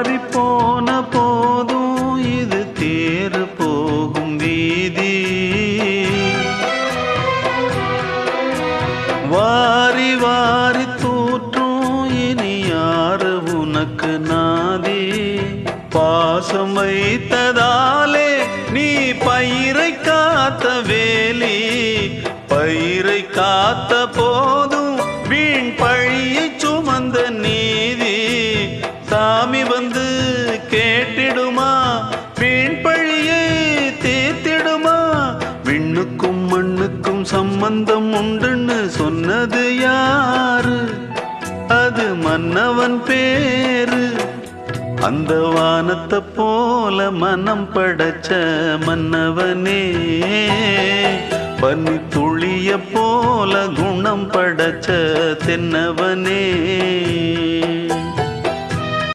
மாறி போன போதும் இது தேறு போகும் வீதி. வாரி வாரி தூற்றும் இனி யாரு உனக்கு நாதி. பாசம் வைத்ததாலே நீ பயிரை காத்த வேலி. பயிரை காத்த போதும் வீண் பழியை சுமந்த நீதி. சாமி வந்து கேட்டிடுமா, வீண் பழியை தீர்த்திடுமா. விண்ணுக்கும் மண்ணுக்கும் சம்பந்தம் உண்டுன்னு சொன்னது யாரு? அது மன்னவன் பேரு. அந்த வானத்தை போல மனம் படைச்ச மன்னவனே, பனி துளிய போல குணம் படைச்ச தென்னவனே.